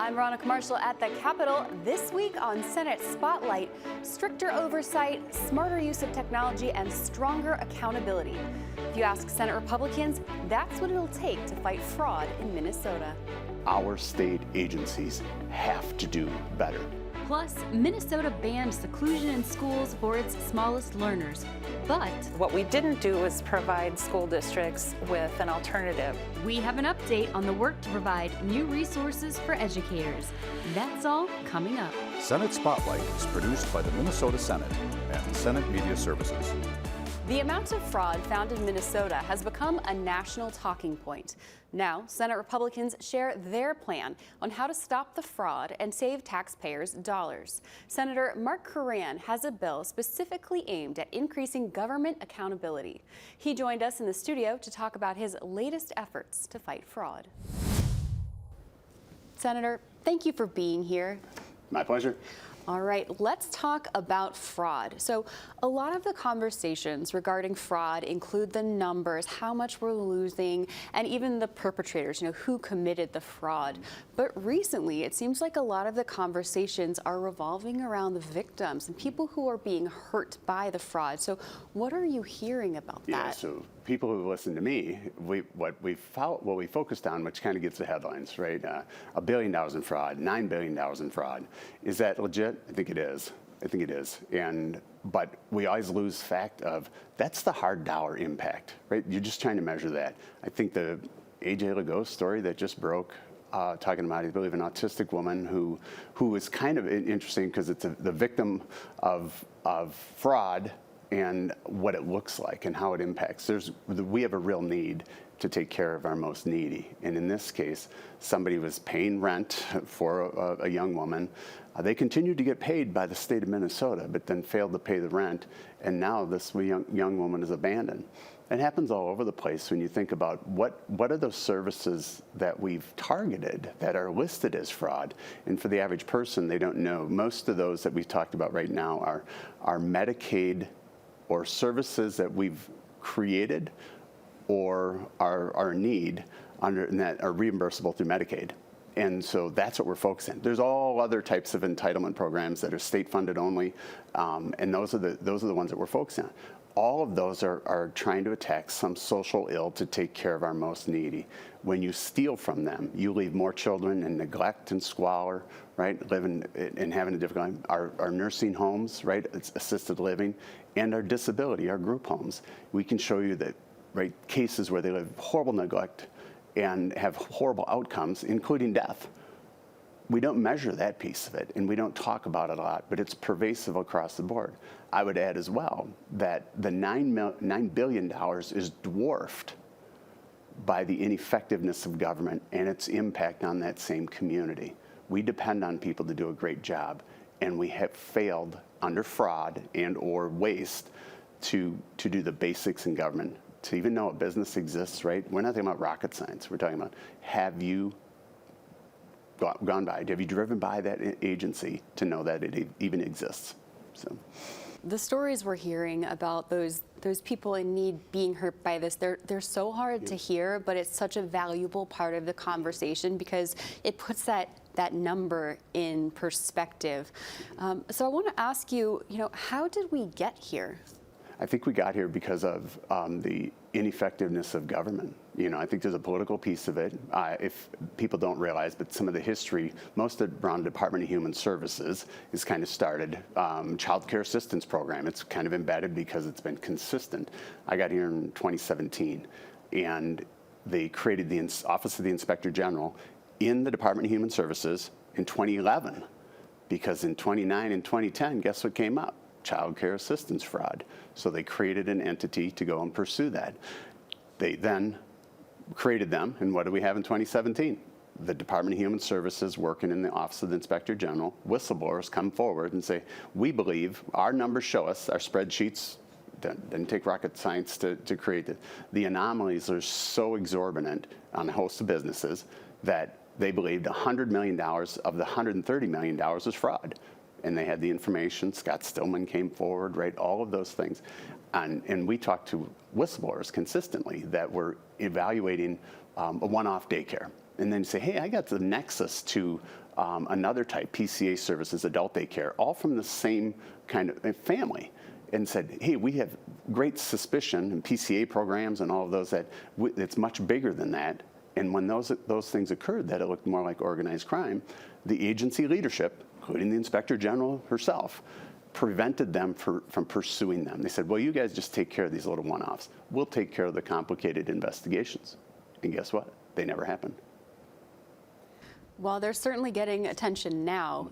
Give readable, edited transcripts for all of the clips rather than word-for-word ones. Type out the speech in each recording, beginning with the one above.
I'm Veronica Marshall at the Capitol. This week on Senate Spotlight, stricter oversight, smarter use of technology, and stronger accountability. If you ask Senate Republicans, that's what it'll take to fight fraud in Minnesota. Our state agencies have to do better. Plus, Minnesota banned seclusion in schools for its smallest learners. But what we didn't do was provide school districts with an alternative. We have an update on the work to provide new resources for educators. That's all coming up. Senate Spotlight is produced by the Minnesota Senate and Senate Media Services. The amount of fraud found in Minnesota has become a national talking point. Now, Senate Republicans share their plan on how to stop the fraud and save taxpayers dollars. Senator Mark Koran has a bill specifically aimed at increasing government accountability. He joined us in the studio to talk about his latest efforts to fight fraud. Senator, thank you for being here. My pleasure. All right, let's talk about fraud. So a lot of the conversations regarding fraud include the numbers, how much we're losing, and even the perpetrators, who committed the fraud. But recently, it seems like a lot of the conversations are revolving around the victims and people who are being hurt by the fraud. So what are you hearing about that? Yeah, so people who listen to me, what we focused on, which kind of gets the headlines, right? $1 billion in fraud, $9 billion in fraud. Is that legit? I think it is. But we always lose fact of that's the hard dollar impact, right? You're just trying to measure that. I think the A.J. Legault story that just broke, talking about, I believe, an autistic woman who is kind of interesting because it's the victim of fraud and what it looks like and how it impacts. We have a real need to take care of our most needy. And in this case, somebody was paying rent for a young woman. They continued to get paid by the state of Minnesota, but then failed to pay the rent. And now this young woman is abandoned. It happens all over the place when you think about what are those services that we've targeted that are listed as fraud. And for the average person, they don't know. Most of those that we've talked about right now are Medicaid or services that we've created or are in need and that are reimbursable through Medicaid. And so that's what we're focusing on. There's all other types of entitlement programs that are state funded only, and those are the ones that we're focusing on. All of those are trying to attack some social ill to take care of our most needy. When you steal from them, you leave more children in neglect and squalor, right? Living and having a difficult life. Our nursing homes, right? It's assisted living, and our disability, our group homes. We can show you that, right? Cases where they live horrible neglect and have horrible outcomes, including death. We don't measure that piece of it, and we don't talk about it a lot, but it's pervasive across the board. I would add as well that the $9 billion is dwarfed by the ineffectiveness of government and its impact on that same community. We depend on people to do a great job, and we have failed under fraud and or waste to do the basics in government. To even know a business exists, right? We're not talking about rocket science. We're talking about, have you gone by? Have you driven by that agency to know that it even exists? So, the stories we're hearing about those people in need being hurt by this, they're so hard to hear, but it's such a valuable part of the conversation because it puts that number in perspective. So I want to ask you, how did we get here? I think we got here because of the ineffectiveness of government. I think there's a political piece of it. If people don't realize, but some of the history, most around the Department of Human Services is kind of started. Child Care Assistance Program, it's kind of embedded because it's been consistent. I got here in 2017, and they created the Office of the Inspector General in the Department of Human Services in 2011, because in 2009 and 2010, guess what came up? Child care assistance fraud. So they created an entity to go and pursue that. They then created them, and what do we have in 2017? The Department of Human Services working in the Office of the Inspector General, whistleblowers come forward and say, we believe, our numbers show us, our spreadsheets, didn't take rocket science to create it. The anomalies are so exorbitant on a host of businesses that they believed $100 million of the $130 million was fraud. And they had the information. Scott Stillman came forward, right? All of those things. And we talked to whistleblowers consistently that were evaluating a one-off daycare. and then say, hey, I got the nexus to another type, PCA services, adult daycare, all from the same kind of family, and said, hey, we have great suspicion in PCA programs and all of those that it's much bigger than that. And when those things occurred, that it looked more like organized crime, the agency leadership, including the Inspector General herself, prevented them from pursuing them. They said, well, you guys just take care of these little one-offs. We'll take care of the complicated investigations. And guess what? They never happened. Well, they're certainly getting attention now.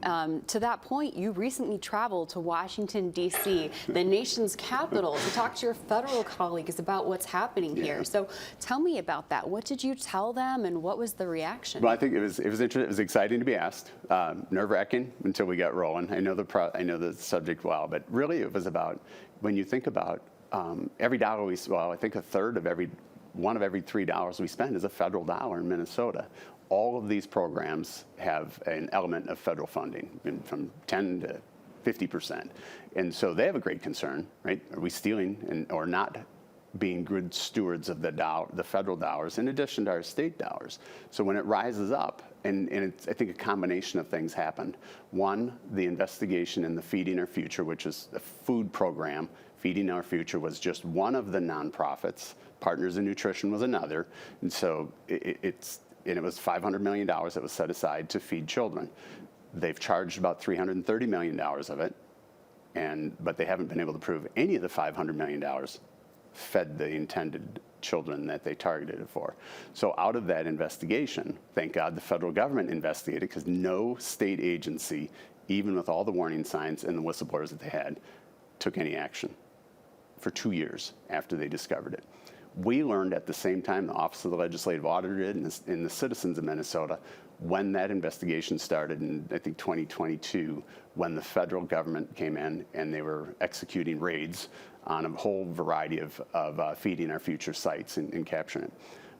To that point, you recently traveled to Washington, D.C., the nation's capital, to talk to your federal colleagues about what's happening here. So tell me about that. What did you tell them, and what was the reaction? Well, I think it was interesting. It was exciting to be asked. Nerve-wracking until we got rolling. I know the subject well, but really it was about, when you think about every dollar I think a third of every $3 we spend is a federal dollar in Minnesota. All of these programs have an element of federal funding, from 10 to 50%. And so they have a great concern, right? Are we stealing or not being good stewards of the federal dollars in addition to our state dollars? So when it rises up, and it's, I think a combination of things happened. One, the investigation in the Feeding Our Future, which is a food program. Feeding Our Future was just one of the nonprofits. Partners in Nutrition was another. And so it was $500 million that was set aside to feed children. They've charged about $330 million of it, but they haven't been able to prove any of the $500 million fed the intended children that they targeted it for. So out of that investigation, thank God the federal government investigated, because no state agency, even with all the warning signs and the whistleblowers that they had, took any action for 2 years after they discovered it. We learned at the same time, the Office of the Legislative Auditor did, and the citizens of Minnesota, when that investigation started in, I think, 2022, when the federal government came in and they were executing raids on a whole variety of Feeding Our Future sites and capturing it.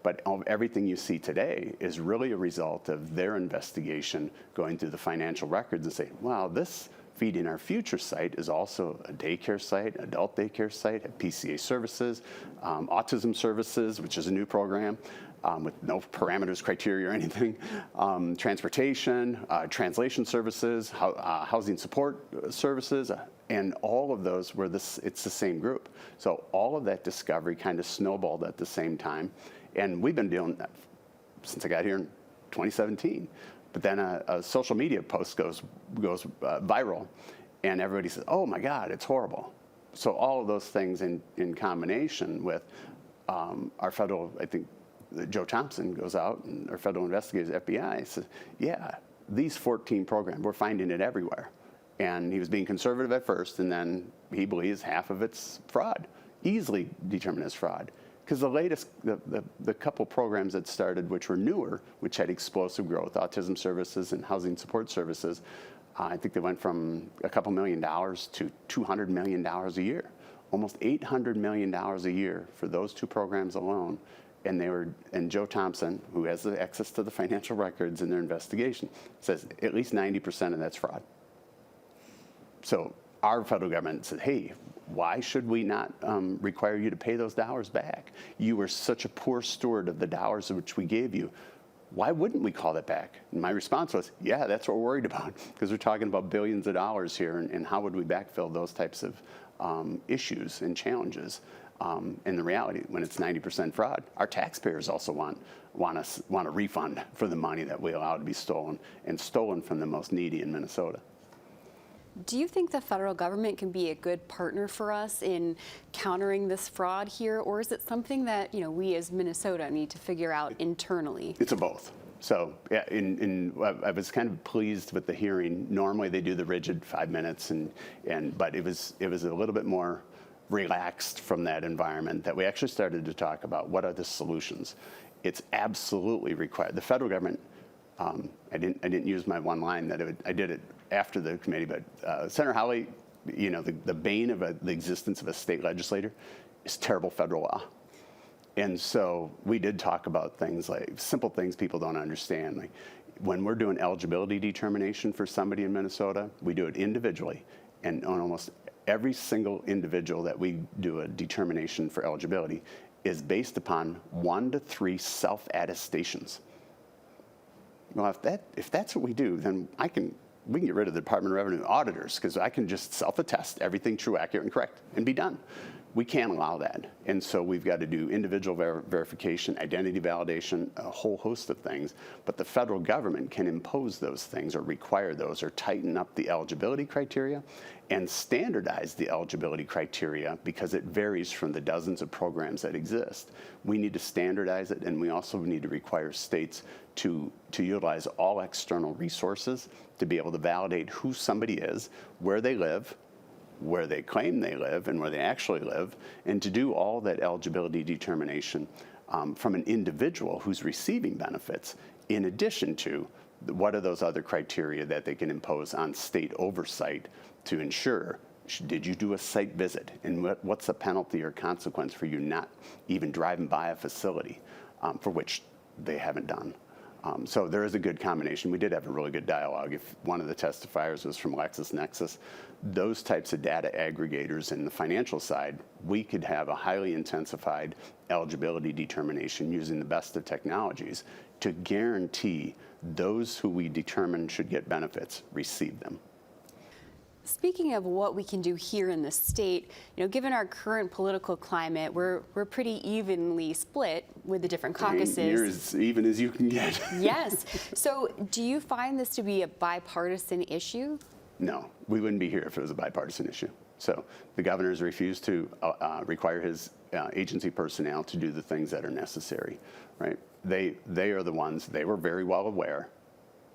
But everything you see today is really a result of their investigation, going through the financial records and saying, wow, this Feeding Our Future site is also a daycare site, adult daycare site, PCA services, autism services, which is a new program with no parameters, criteria, or anything, transportation, translation services, housing support services, and all of those it's the same group. So all of that discovery kind of snowballed at the same time. And we've been doing that since I got here in 2017. But then a social media post goes viral, and everybody says, oh my God, it's horrible. So all of those things in combination with our federal, I think Joe Thompson goes out, and our federal investigators, FBI, says, yeah, these 14 programs, we're finding it everywhere. And he was being conservative at first, and then he believes half of it's fraud, easily determined as fraud. Because the latest, the couple programs that started, which were newer, which had explosive growth, autism services and housing support services, I think they went from a couple $1 million to $200 million a year, almost $800 million a year for those two programs alone. And Joe Thompson, who has the access to the financial records in their investigation, says at least 90% of that's fraud. So our federal government said, hey, why should we not require you to pay those dollars back? You were such a poor steward of the dollars which we gave you. Why wouldn't we call that back? And my response was, yeah, that's what we're worried about, because we're talking about billions of dollars here, and how would we backfill those types of issues and challenges? In the reality, when it's 90% fraud, our taxpayers also want a refund for the money that we allow to be stolen, and stolen from the most needy in Minnesota. Do you think the federal government can be a good partner for us in countering this fraud here, or is it something that we as Minnesota need to figure out internally? It's a both. So yeah, I was kind of pleased with the hearing. Normally they do the rigid 5 minutes, but it was a little bit more relaxed from that environment, that we actually started to talk about what are the solutions. It's absolutely required. The federal government, I didn't use my one line that I did it after the committee, but Senator Hawley, the bane of the existence of a state legislator is terrible federal law. And so we did talk about things like simple things people don't understand. Like when we're doing eligibility determination for somebody in Minnesota, we do it individually, and on almost every single individual that we do a determination for eligibility is based upon 1 to 3 self-attestations. well, if that's what we do, then we can get rid of the Department of Revenue auditors, because I can just self-attest everything true, accurate, and correct and be done. We can't allow that. And so we've got to do individual verification, identity validation, a whole host of things. But the federal government can impose those things or require those or tighten up the eligibility criteria and standardize the eligibility criteria, because it varies from the dozens of programs that exist. We need to standardize it, and we also need to require states to utilize all external resources to be able to validate who somebody is, where they live, where they claim they live, and where they actually live, and to do all that eligibility determination from an individual who's receiving benefits, in addition to what are those other criteria that they can impose on state oversight to ensure, did you do a site visit, and what's the penalty or consequence for you not even driving by a facility for which they haven't done. So there is a good combination. We did have a really good dialogue. If one of the testifiers was from LexisNexis, those types of data aggregators in the financial side, we could have a highly intensified eligibility determination using the best of technologies to guarantee those who we determine should get benefits receive them. Speaking of what we can do here in the state, given our current political climate, we're pretty evenly split with the different caucuses. You're as even as you can get. Yes. So do you find this to be a bipartisan issue? No, we wouldn't be here if it was a bipartisan issue. So the governor's refused to require his agency personnel to do the things that are necessary, right? They are the ones, they were very well aware,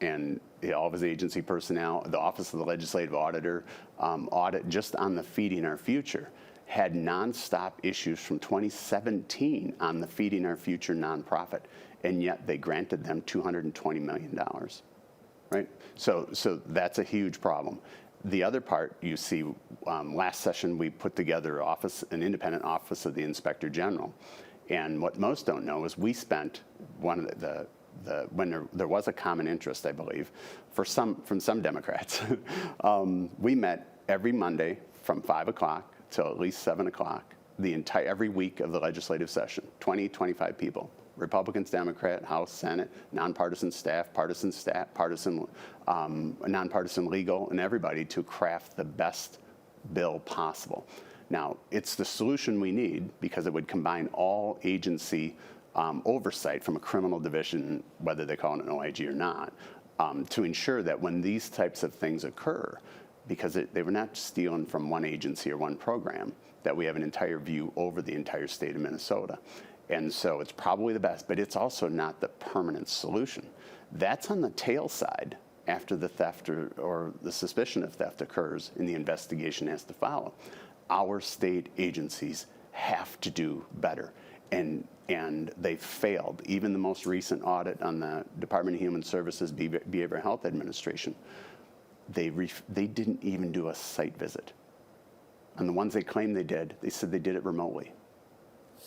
and all of his agency personnel, the Office of the Legislative Auditor, audit just on the Feeding Our Future, had nonstop issues from 2017 on the Feeding Our Future nonprofit, and yet they granted them $220 million, right? So that's a huge problem. The other part you see, last session we put together an independent office of the Inspector General, and what most don't know is we spent when there was a common interest, I believe, from some Democrats. We met every Monday from 5 o'clock till at least 7 o'clock, every week of the legislative session, 25 people. Republicans, Democrat, House, Senate, nonpartisan staff, nonpartisan legal, and everybody to craft the best bill possible. Now, it's the solution we need because it would combine all agency oversight from a criminal division, whether they call it an OIG or not, to ensure that when these types of things occur, because they were not stealing from one agency or one program, that we have an entire view over the entire state of Minnesota. And so it's probably the best, but it's also not the permanent solution. That's on the tail side after the theft or the suspicion of theft occurs and the investigation has to follow. Our state agencies have to do better. And they've failed. Even the most recent audit on the Department of Human Services Behavioral Health Administration, they didn't even do a site visit. On the ones they claimed they did, they said they did it remotely.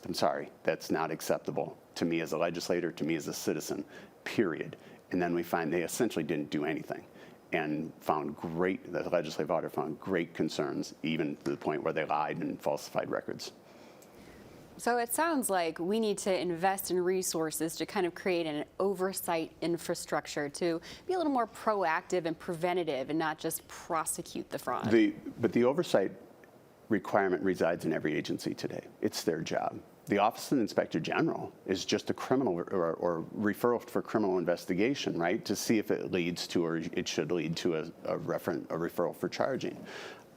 I'm sorry, that's not acceptable to me as a legislator, to me as a citizen, period. And then we find they essentially didn't do anything and the legislative auditor found great concerns, even to the point where they lied and falsified records. So it sounds like we need to invest in resources to kind of create an oversight infrastructure to be a little more proactive and preventative and not just prosecute the fraud. But the oversight requirement resides in every agency today. It's their job. The Office of the Inspector General is just a criminal or referral for criminal investigation, right? To see if it leads to or it should lead to a referral for charging.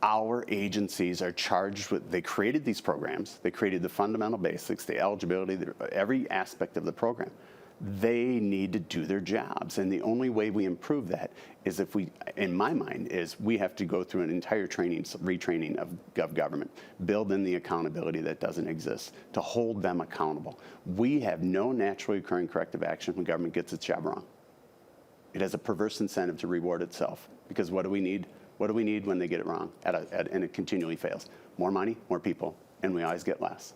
Our agencies are charged with, they created these programs, they created the fundamental basics, the eligibility, every aspect of the program. They need to do their jobs. And the only way we improve that is if in my mind, is we have to go through an entire retraining of government, build in the accountability that doesn't exist, to hold them accountable. We have no naturally occurring corrective action when government gets its job wrong. It has a perverse incentive to reward itself, because what do we need? What do we need when they get it wrong and it continually fails? More money, more people, and we always get less.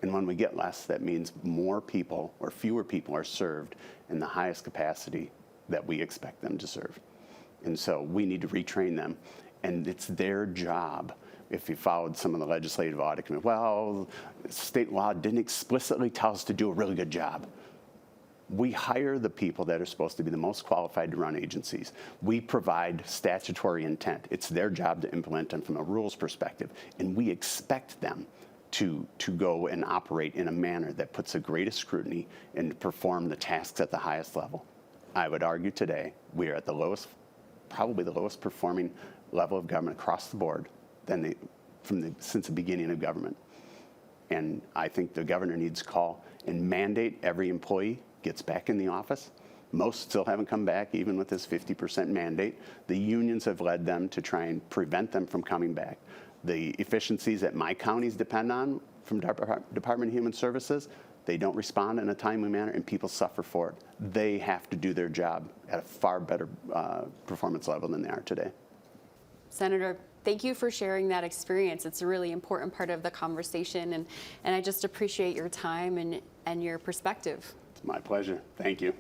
And when we get less, that means more people or fewer people are served in the highest capacity that we expect them to serve. And so we need to retrain them, and it's their job. If you followed some of the legislative audit committee, well, state law didn't explicitly tell us to do a really good job. We hire the people that are supposed to be the most qualified to run agencies. We provide statutory intent. It's their job to implement them from a rules perspective, and we expect them to go and operate in a manner that puts the greatest scrutiny and to perform the tasks at the highest level. I would argue today we are at the lowest, probably the lowest performing level of government across the board since the beginning of government. And I think the governor needs to call and mandate every employee gets back in the office. Most still haven't come back, even with this 50% mandate. The unions have led them to try and prevent them from coming back. The efficiencies that my counties depend on from Department of Human Services, they don't respond in a timely manner, and people suffer for it. They have to do their job at a far better performance level than they are today. Senator, thank you for sharing that experience. It's a really important part of the conversation, and I just appreciate your time and your perspective. It's my pleasure. Thank you.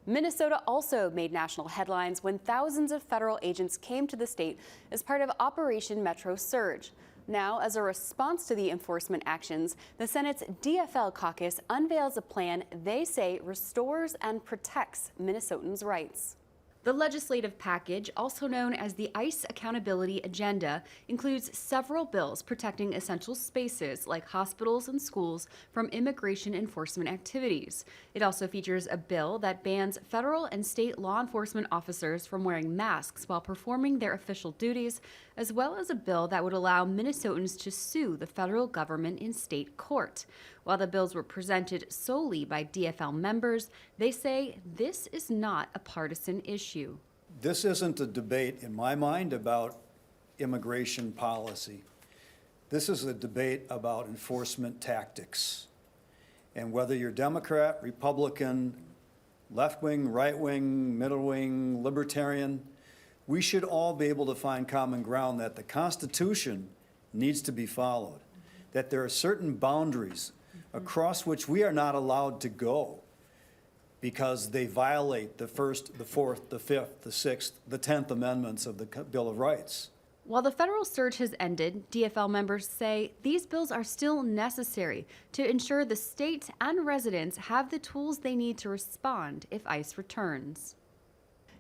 Minnesota also made national headlines when thousands of federal agents came to the state as part of Operation Metro Surge. Now, as a response to the enforcement actions, the Senate's DFL caucus unveils a plan they say restores and protects Minnesotans' rights. The legislative package, also known as the ICE Accountability Agenda, includes several bills protecting essential spaces like hospitals and schools from immigration enforcement activities. It also features a bill that bans federal and state law enforcement officers from wearing masks while performing their official duties, as well as a bill that would allow Minnesotans to sue the federal government in state court. While the bills were presented solely by DFL members, they say this is not a partisan issue. This isn't a debate, in my mind, about immigration policy. This is a debate about enforcement tactics. And whether you're Democrat, Republican, left-wing, right-wing, middle-wing, libertarian, we should all be able to find common ground that the Constitution needs to be followed, that there are certain boundaries across which we are not allowed to go because they violate the First, the Fourth, the Fifth, the Sixth, the 10th Amendments of the Bill of Rights. While the federal surge has ended, DFL members say these bills are still necessary to ensure the state and residents have the tools they need to respond if ICE returns.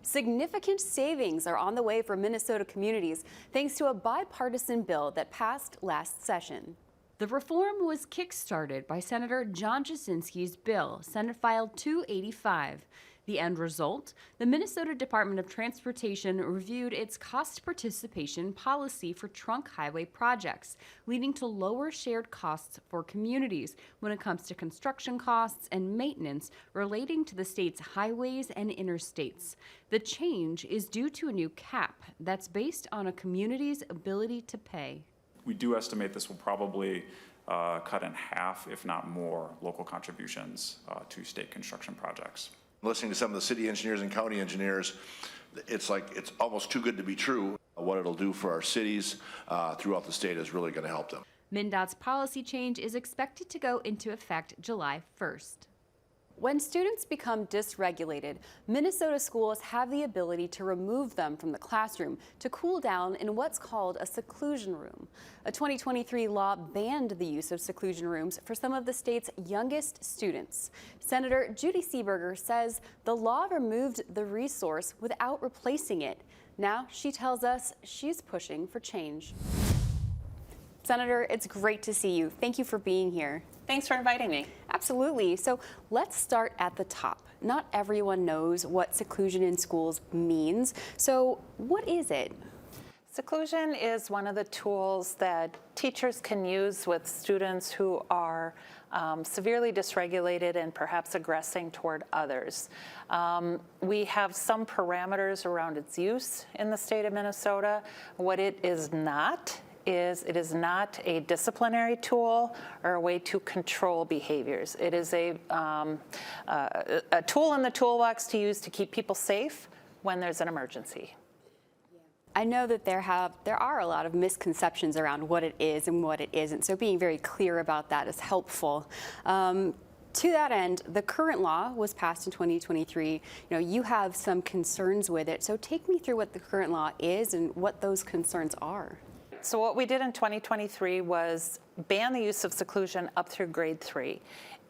Significant savings are on the way for Minnesota communities thanks to a bipartisan bill that passed last session. The reform was kick-started by Senator John Jasinski's bill, Senate File 285. The end result? The Minnesota Department of Transportation reviewed its cost participation policy for trunk highway projects, leading to lower shared costs for communities when it comes to construction costs and maintenance relating to the state's highways and interstates. The change is due to a new cap that's based on a community's ability to pay. We do estimate this will probably cut in half, if not more, local contributions to state construction projects. Listening to some of the city engineers and county engineers, it's like it's almost too good to be true. What it'll do for our cities throughout the state is really going to help them. MnDOT's policy change is expected to go into effect July 1st. When students become dysregulated, Minnesota schools have the ability to remove them from the classroom to cool down in what's called a seclusion room. A 2023 law banned the use of seclusion rooms for some of the state's youngest students. Senator Judy Seeberger says the law removed the resource without replacing it. Now she tells us she's pushing for change. Senator, it's great to see you. Thank you for being here. Thanks for inviting me. Absolutely. So let's start at the top. Not everyone knows what seclusion in schools means. So what is it? Seclusion is one of the tools that teachers can use with students who are severely dysregulated and perhaps aggressing toward others. We have some parameters around its use in the state of Minnesota. What it is not a disciplinary tool or a way to control behaviors. It is a tool in the toolbox to use to keep people safe when there's an emergency. I know that there are a lot of misconceptions around what it is and what it isn't, so being very clear about that is helpful. To that end, the current law was passed in 2023. You have some concerns with it, so take me through what the current law is and what those concerns are. So what we did in 2023 was ban the use of seclusion up through grade 3.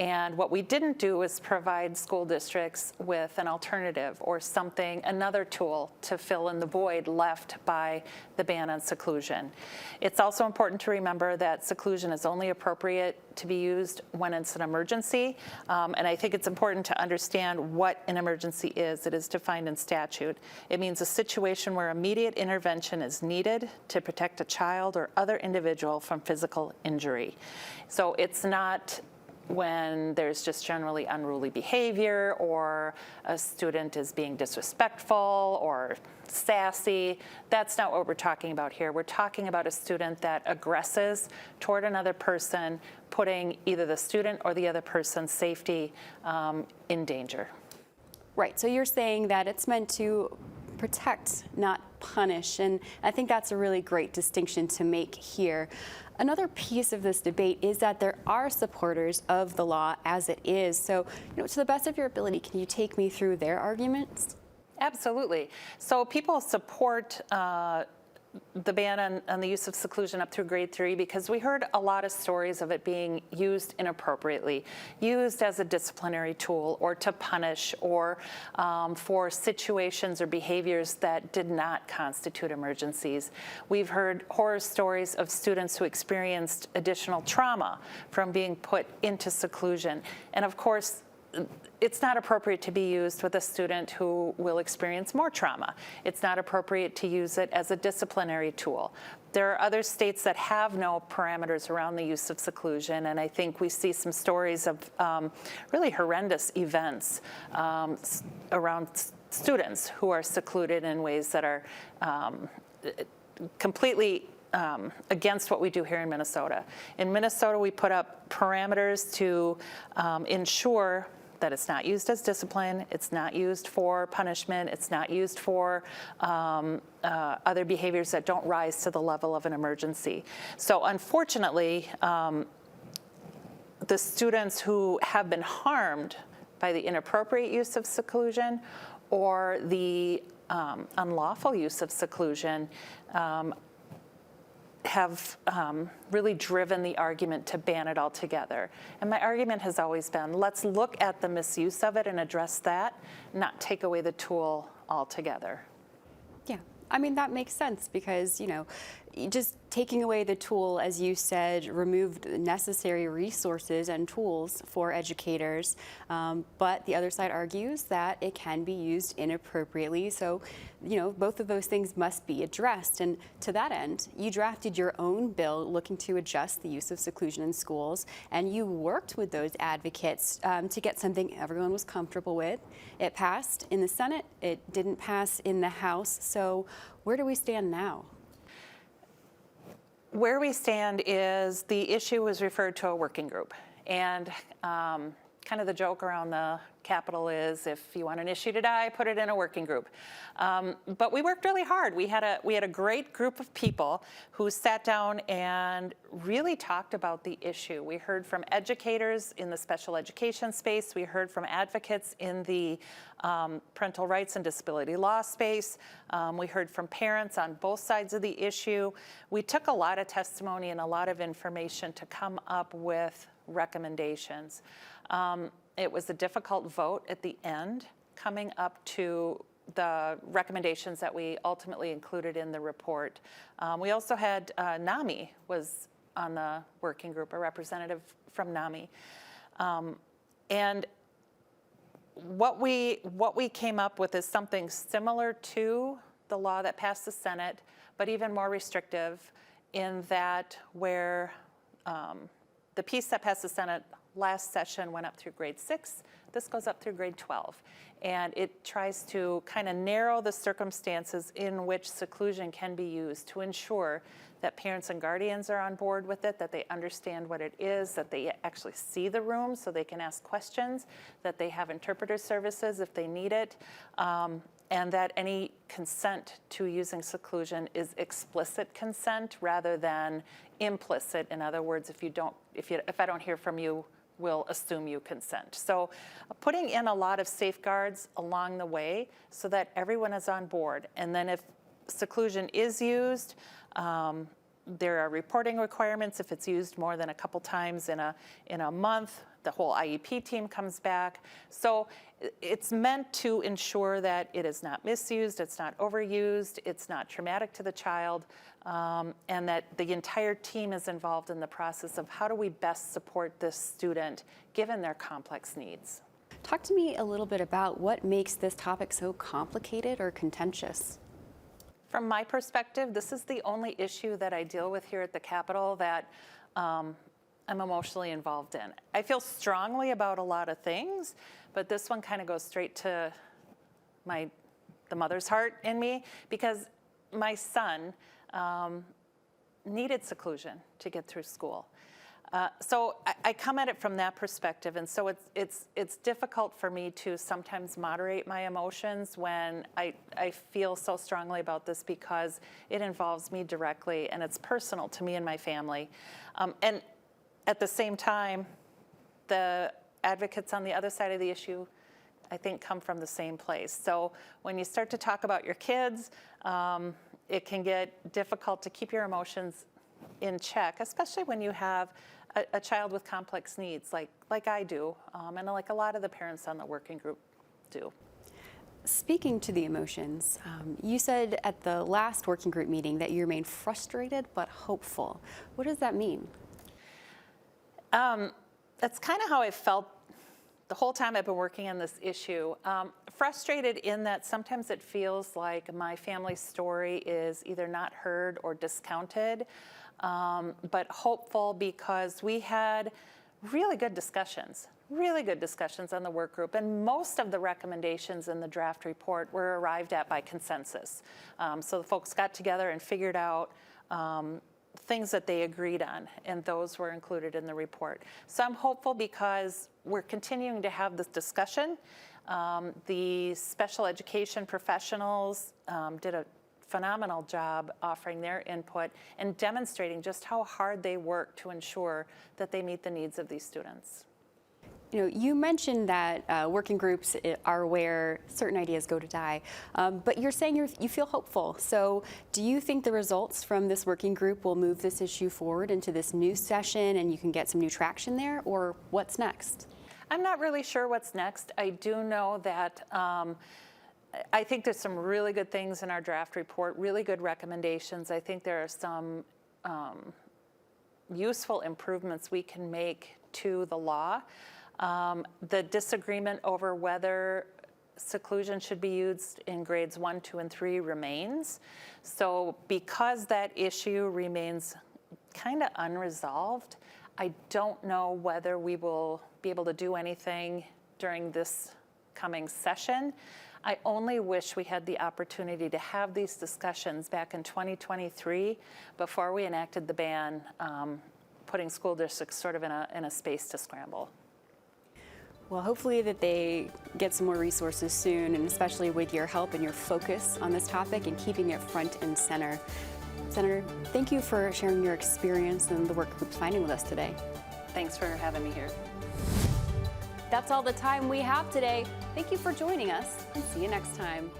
And what we didn't do is provide school districts with an alternative or something, another tool to fill in the void left by the ban on seclusion. It's also important to remember that seclusion is only appropriate to be used when it's an emergency. And I think it's important to understand what an emergency is. It is defined in statute. It means a situation where immediate intervention is needed to protect a child or other individual from physical injury. So it's not when there's just generally unruly behavior or a student is being disrespectful or sassy. That's not what we're talking about here. We're talking about a student that aggresses toward another person, putting either the student or the other person's safety in danger. Right, so you're saying that it's meant to protect, not punish, and I think that's a really great distinction to make here. Another piece of this debate is that there are supporters of the law as it is. So, to the best of your ability, can you take me through their arguments? Absolutely. So people support the ban on the use of seclusion up through grade 3 because we heard a lot of stories of it being used inappropriately, used as a disciplinary tool or to punish or for situations or behaviors that did not constitute emergencies. We've heard horror stories of students who experienced additional trauma from being put into seclusion. And of course, it's not appropriate to be used with a student who will experience more trauma. It's not appropriate to use it as a disciplinary tool. There are other states that have no parameters around the use of seclusion, and I think we see some stories of really horrendous events around students who are secluded in ways that are completely against what we do here in Minnesota. In Minnesota, we put up parameters to ensure that it's not used as discipline, it's not used for punishment, it's not used for other behaviors that don't rise to the level of an emergency. So unfortunately, the students who have been harmed by the inappropriate use of seclusion or the unlawful use of seclusion have really driven the argument to ban it altogether. And my argument has always been, let's look at the misuse of it and address that, not take away the tool altogether. Yeah, I mean, that makes sense because, just taking away the tool, as you said, removed necessary resources and tools for educators. But the other side argues that it can be used inappropriately. So, both of those things must be addressed. And to that end, you drafted your own bill looking to adjust the use of seclusion in schools. And you worked with those advocates to get something everyone was comfortable with. It passed in the Senate. It didn't pass in the House. So where do we stand now? Where we stand is the issue was referred to a working group. And kind of the joke around the Capitol is if you want an issue to die, put it in a working group. But we worked really hard. We had a great group of people who sat down and really talked about the issue. We heard from educators in the special education space. We heard from advocates in the parental rights and disability law space. We heard from parents on both sides of the issue. We took a lot of testimony and a lot of information to come up with recommendations. It was a difficult vote at the end, coming up to the recommendations that we ultimately included in the report. We also had NAMI was on the working group, a representative from NAMI. And what we came up with is something similar to the law that passed the Senate, but even more restrictive in that where the piece that passed the Senate last session went up through grade 6. This goes up through grade 12. And it tries to kind of narrow the circumstances in which seclusion can be used to ensure that parents and guardians are on board with it, that they understand what it is, that they actually see the room so they can ask questions, that they have interpreter services if they need it, and that any consent to using seclusion is explicit consent rather than implicit. In other words, if I don't hear from you, we'll assume you consent. So putting in a lot of safeguards along the way so that everyone is on board. And then if seclusion is used, there are reporting requirements if it's used more than a couple times in a month. the whole IEP team comes back. So it's meant to ensure that it is not misused, it's not overused, it's not traumatic to the child, and that the entire team is involved in the process of how do we best support this student given their complex needs. Talk to me a little bit about what makes this topic so complicated or contentious. From my perspective, this is the only issue that I deal with here at the Capitol that I'm emotionally involved in. I feel strongly about a lot of things, but this one kind of goes straight to the mother's heart in me, because my son needed seclusion to get through school. So I come at it from that perspective, and so it's difficult for me to sometimes moderate my emotions when I feel so strongly about this, because it involves me directly and it's personal to me and my family. And at the same time, the advocates on the other side of the issue, I think, come from the same place. So when you start to talk about your kids, it can get difficult to keep your emotions in check, especially when you have a child with complex needs like I do, and like a lot of the parents on the working group do. Speaking to the emotions, you said at the last working group meeting that you remain frustrated but hopeful. What does that mean? That's kind of how I felt the whole time I've been working on this issue. Frustrated in that sometimes it feels like my family's story is either not heard or discounted, but hopeful because we had really good discussions on the work group, and most of the recommendations in the draft report were arrived at by consensus. So the folks got together and figured out things that they agreed on, and those were included in the report. So I'm hopeful because we're continuing to have this discussion. The special education professionals did a phenomenal job offering their input and demonstrating just how hard they work to ensure that they meet the needs of these students. You know, you mentioned that working groups are where certain ideas go to die, but you're saying you feel hopeful. So do you think the results from this working group will move this issue forward into this new session and you can get some new traction there, or what's next? I'm not really sure what's next. I do know that I think there's some really good things in our draft report, really good recommendations. I think there are some useful improvements we can make to the law. The disagreement over whether seclusion should be used in grades 1, 2, and 3 remains. So because that issue remains kind of unresolved, I don't know whether we will be able to do anything during this coming session. I only wish we had the opportunity to have these discussions back in 2023 before we enacted the ban, putting school districts sort of in a space to scramble. Well, hopefully that they get some more resources soon, and especially with your help and your focus on this topic and keeping it front and center. Senator, thank you for sharing your experience and the work group's finding with us today. Thanks for having me here. That's all the time we have today. Thank you for joining us, and see you next time.